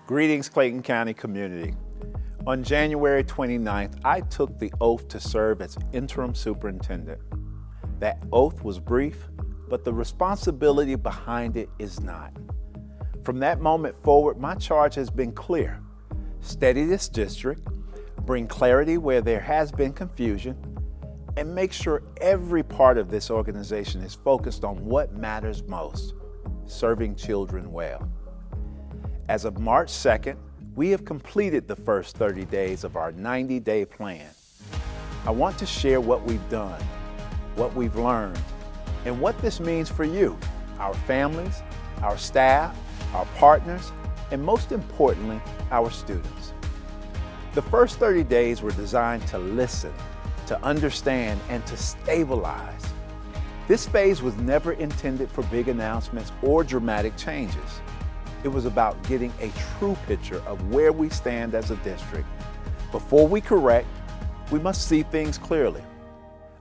Greetings, Clayton County community. On January 29th, I took the oath to serve as Interim Superintendent. That oath was brief, but the responsibility behind it is not. From that moment forward, my charge has been clear. Steady this district, bring clarity where there has been confusion, and make sure every part of this organization is focused on what matters most, serving children well. As of March 2nd, we have completed the first 30 days of our 90-day plan. I want to share what we've done, what we've learned, and what this means for you, our families, our staff, our partners, and most importantly, our students. The first 30 days were designed to listen, to understand, and to stabilize. This phase was never intended for big announcements or dramatic changes. It was about getting a true picture of where we stand as a district. Before we correct, we must see things clearly.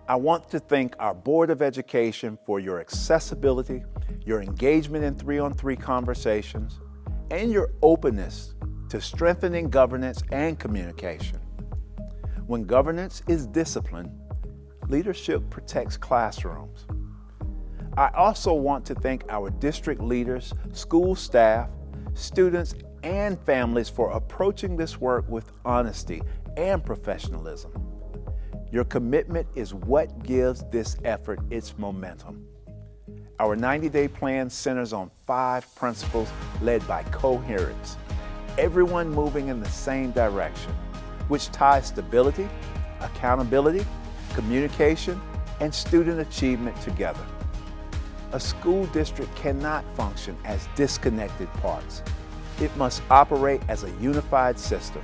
I want to thank our Board of Education for your accessibility, your engagement in 3-on-3 conversations, and your openness to strengthening governance and communication. When governance is disciplined, leadership protects classrooms. I also want to thank our district leaders, school staff, students, and families for approaching this work with honesty and professionalism. Your commitment is what gives this effort its momentum. Our 90-day plan centers on 5 principles led by coherence, everyone moving in the same direction, which ties stability, accountability, communication, and student achievement together. A school district cannot function as disconnected parts. It must operate as a unified system.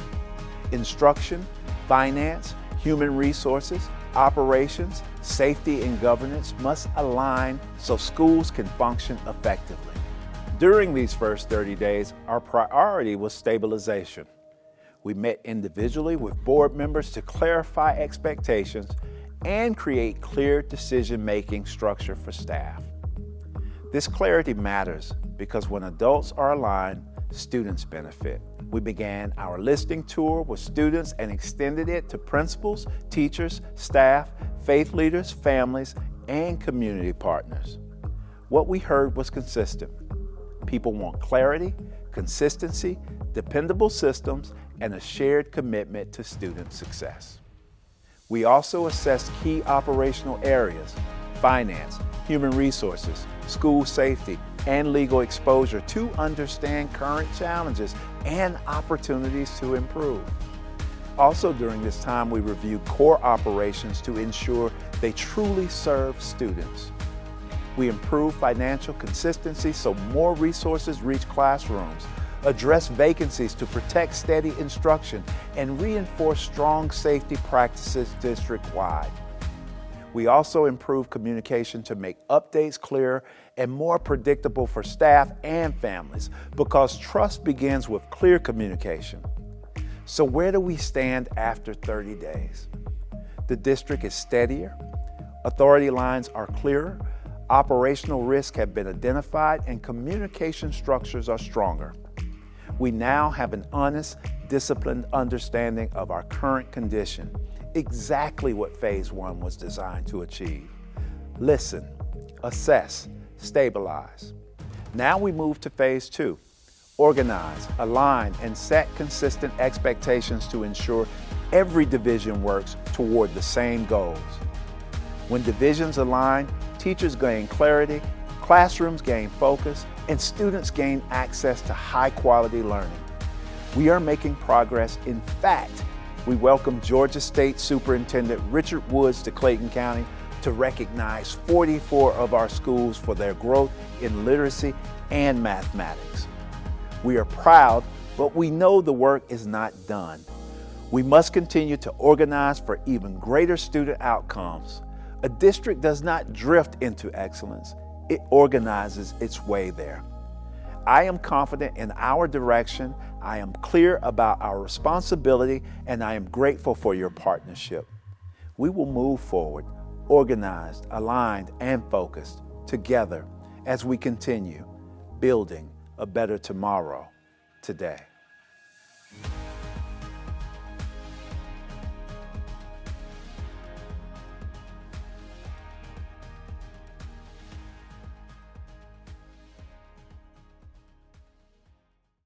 Instruction, finance, human resources, operations, safety, and governance must align so schools can function effectively. During these first 30 days, our priority was stabilization. We met individually with board members to clarify expectations and create clear decision-making structure for staff. This clarity matters because when adults are aligned, students benefit. We began our listening tour with students and extended it to principals, teachers, staff, faith leaders, families, and community partners. What we heard was consistent. People want clarity, consistency, dependable systems, and a shared commitment to student success. We also assessed key operational areas: finance, human resources, school safety, and legal exposure to understand current challenges and opportunities to improve. Also during this time, we reviewed core operations to ensure they truly serve students. We improved financial consistency so more resources reach classrooms, address vacancies to protect steady instruction, and reinforce strong safety practices district-wide. We also improved communication to make updates clearer and more predictable for staff and families because trust begins with clear communication. So where do we stand after 30 days? The district is steadier, authority lines are clearer, operational risks have been identified, and communication structures are stronger. We now have an honest, disciplined understanding of our current condition, exactly what Phase 1 was designed to achieve. Listen, assess, stabilize. Now we move to Phase 2. Organize, align, and set consistent expectations to ensure every division works toward the same goals. When divisions align, teachers gain clarity, classrooms gain focus, and students gain access to high-quality learning. We are making progress. In fact, we welcome Georgia State Superintendent Richard Woods to Clayton County to recognize 44 of our schools for their growth in literacy and mathematics. We are proud, but we know the work is not done. We must continue to organize for even greater student outcomes. A district does not drift into excellence, it organizes its way there. I am confident in our direction, I am clear about our responsibility, and I am grateful for your partnership. We will move forward, organized, aligned, and focused, together as we continue building a better tomorrow today.